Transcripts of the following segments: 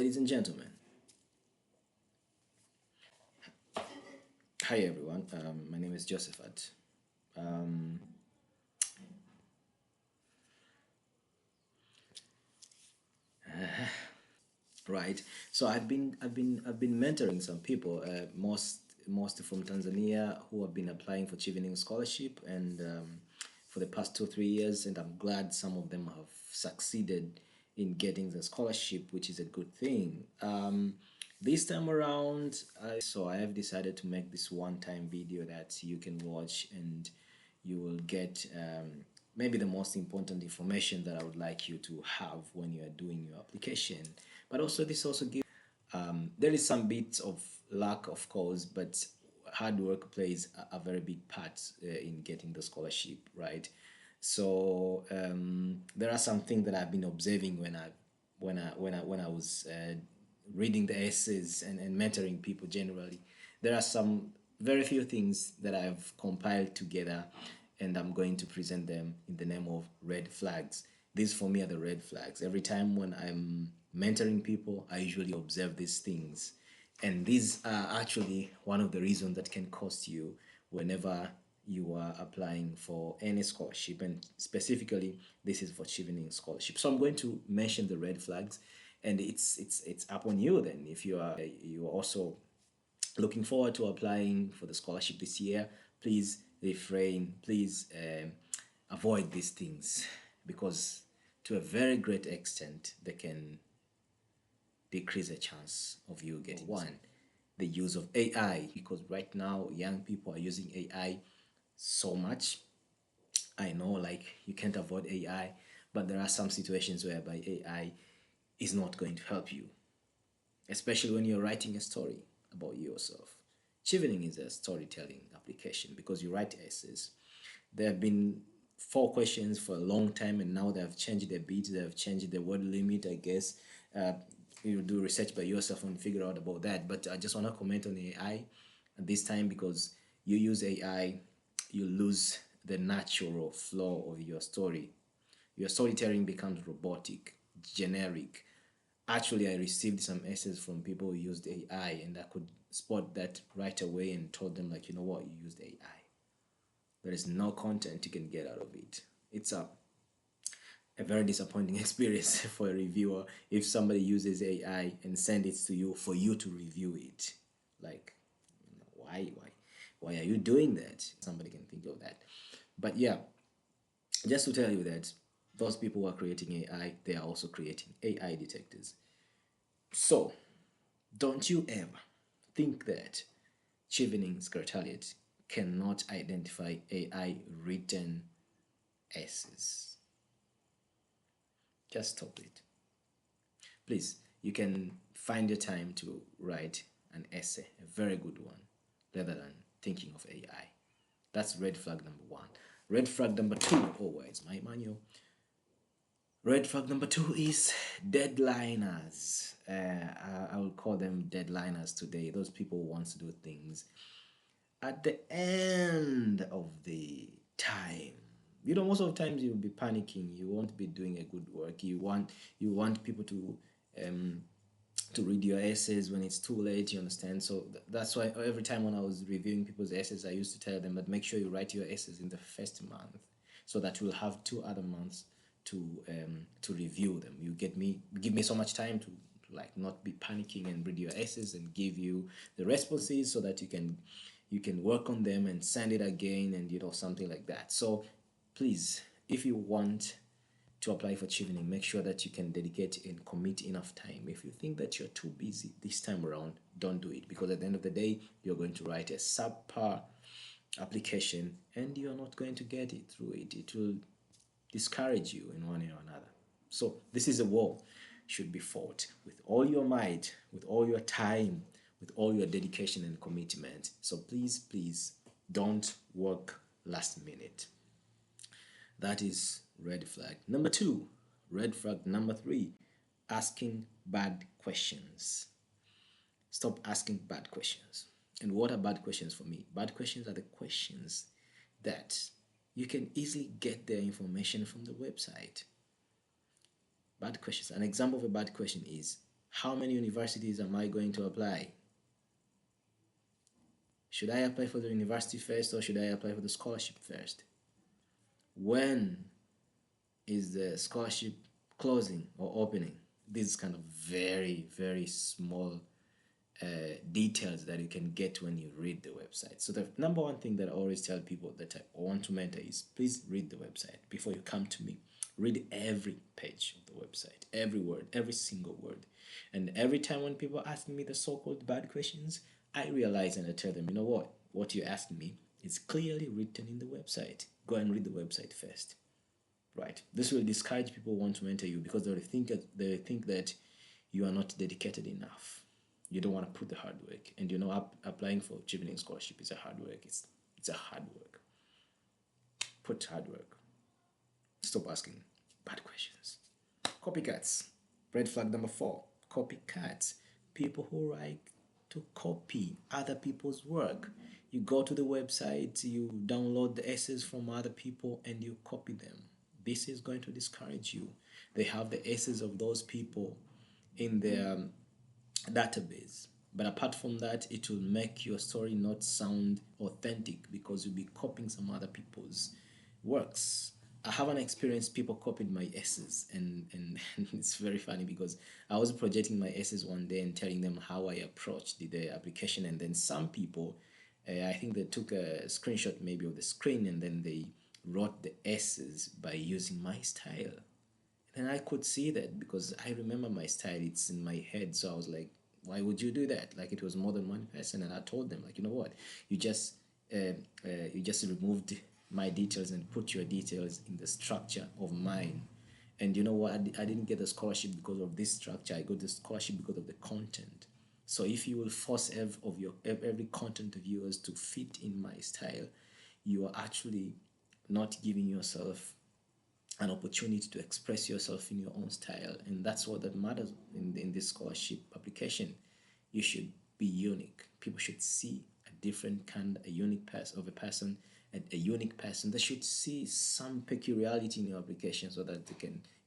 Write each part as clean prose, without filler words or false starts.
Ladies and gentlemen, hi everyone. My name is Josephat. Um, right. So I've been mentoring some people, most from Tanzania, who have been applying for Chevening Scholarship, and for the past 2 3 years, and I'm glad some of them have succeeded in getting the scholarship, which is a good thing. This time around, I have decided to make this one-time video that you can watch, and you will get maybe the most important information that I would like you to have when you are doing your application. But also, this also gives there is some bits of luck, of course, but hard work plays a very big part in getting the scholarship, right? So there are some things that I've been observing when I was reading the essays and mentoring people generally. There are some very few things that I've compiled together, and I'm going to present them in the name of red flags. These for me are the red flags. Every time when I'm mentoring people, I usually observe these things. And these are actually one of the reasons that can cost you whenever you are applying for any scholarship. And specifically, this is for Chevening Scholarship. So I'm going to mention the red flags, and it's up on you then. If you are also looking forward to applying for the scholarship this year, please refrain, please avoid these things, because to a very great extent they can decrease the chance of you getting one. The use of AI, because right now young people are using AI so much. I know, like, you can't avoid AI, but there are some situations whereby AI is not going to help you, especially when you're writing a story about yourself. Chevening is a storytelling application because you write essays. There have been 4 questions for a long time, and now they have changed a bit. They have changed the word limit, I guess. Uh, you do research by yourself and figure out about that. But I just want to comment on AI at this time, because you use AI, you lose the natural flow of your story. Your storytelling becomes robotic, generic. Actually, I received some essays from people who used AI, and I could spot that right away and told them, like, you know what, you used AI. There is no content you can get out of it. It's a very disappointing experience for a reviewer if somebody uses AI and send it to you for you to review it. Like, why are you doing that? Somebody can think of that. But yeah, just to tell you that those people who are creating AI, they are also creating AI detectors. So don't you ever think that Chevening Secretariat cannot identify AI written essays. Just stop it. Please, you can find your time to write an essay, a very good one, rather than thinking of AI. That's red flag number one. Red flag number two, oh, where's my manual? Red flag number two is deadliners. I will call them deadliners today. Those people who want to do things at the end of the time. You know, most of the times you'll be panicking. You won't be doing a good work. You want people to read your essays when it's too late. You understand? So that's why every time when I was reviewing people's essays, I used to tell them that make sure you write your essays in the first month, so that you'll have 2 other months to review them. You give me so much time to like not be panicking and read your essays and give you the responses so that you can work on them and send it again, and something like that. So please, if you want to apply for Chevening, make sure that you can dedicate and commit enough time. If you think that you're too busy this time around, don't do it, because at the end of the day, you're going to write a subpar application and you're not going to get it through it. It will discourage you in one way or another. So this is a war should be fought with all your might, with all your time, with all your dedication and commitment. So please don't work last minute. That is red flag number two. Red flag number three, asking bad questions. Stop asking bad questions. And what are bad questions for me? Bad questions are the questions that you can easily get their information from the website. Bad questions. An example of a bad question is, How many universities am I going to apply? Should I apply for the university first or should I apply for the scholarship first? When is the scholarship closing or opening? This is kind of very, very small details that you can get when you read the website. So the number one thing that I always tell people that I want to mentor is please read the website before you come to me. Read every page of the website, every word, every single word. And every time when people ask me the so-called bad questions, I realize and I tell them, you know what you're asking me is clearly written in the website. Go and read the website first. Right. This will discourage people who want to mentor you because they think that you are not dedicated enough. You don't want to put the hard work, and applying for Chevening Scholarship is a hard work. It's a hard work. Put hard work. Stop asking bad questions. Copycats. Red flag number 4. Copycats. People who like to copy other people's work. You go to the website, you download the essays from other people, and you copy them. This is going to discourage you. They have the essays of those people in their database. But apart from that, it will make your story not sound authentic because you'll be copying some other people's works. I haven't experienced people copied my essays, and it's very funny because I was projecting my essays one day and telling them how I approached the application, and then some people, I think they took a screenshot maybe of the screen and then they wrote the essays by using my style. And I could see that because I remember my style, it's in my head. So I was like, why would you do that? Like it was more than one person. And I told them, like, you know what? You just removed my details and put your details in the structure of mine. And you know what? I didn't get the scholarship because of this structure. I got the scholarship because of the content. So if you will force every content of yours to fit in my style, you are actually not giving yourself an opportunity to express yourself in your own style, and that's what that matters in this scholarship application. You should be unique. People should see a different kind, a unique person of a person, a unique person. They should see some peculiarity in your application so that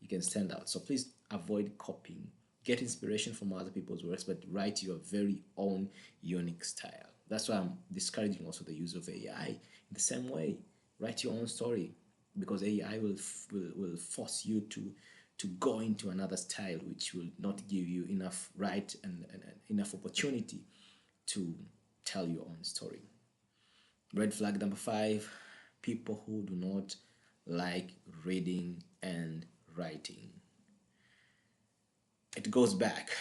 you can stand out. So please avoid copying. Get inspiration from other people's works, but write your very own unique style. That's why I'm discouraging also the use of AI. In the same way, write your own story because AI will force you to go into another style which will not give you enough right and enough opportunity to tell your own story. Red flag number 5, people who do not like reading and writing. It goes back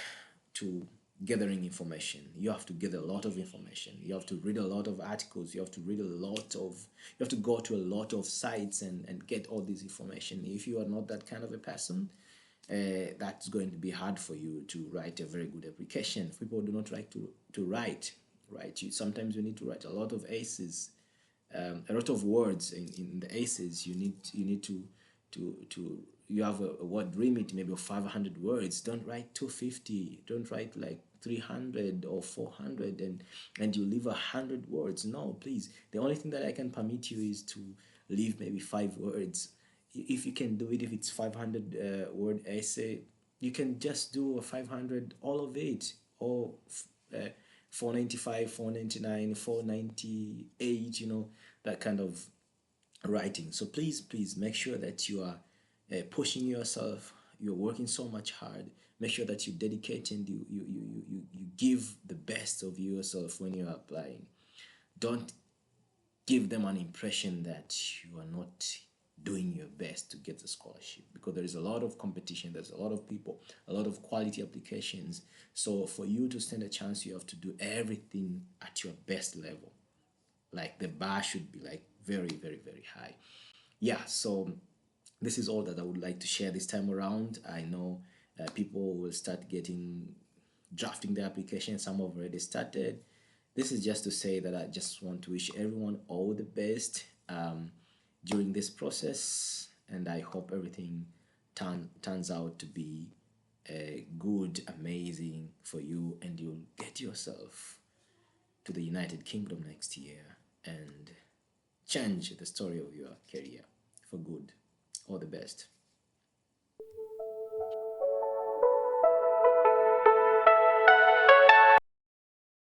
to gathering information. You have to gather a lot of information. You have to read a lot of articles. You have to go to a lot of sites and get all this information. If you are not that kind of a person, that's going to be hard for you to write a very good application. People do not like to write, right? Sometimes you need to write a lot of aces, a lot of words in the aces. You need to you have a word limit maybe of 500 words. Don't write 250. Don't write like 300 or 400 and you leave 100 words. No, please. The only thing that I can permit you is to leave maybe 5 words. If you can do it, if it's 500 word essay, you can just do a 500 all of it, or 495, 499, 498, that kind of writing. So please make sure that you are pushing yourself. You're working so much hard. Make sure that you dedicate and you give the best of yourself when you're applying. Don't give them an impression that you are not doing your best to get the scholarship, because there is a lot of competition, there's a lot of people, a lot of quality applications. So for you to stand a chance, you have to do everything at your best level. Like the bar should be like very, very, very high. Yeah, so this is all that I would like to share this time around. I know people will start drafting the application. Some have already started. This is just to say that I just want to wish everyone all the best during this process, and I hope everything turns out to be good, amazing for you, and you'll get yourself to the United Kingdom next year and change the story of your career for good. All the best.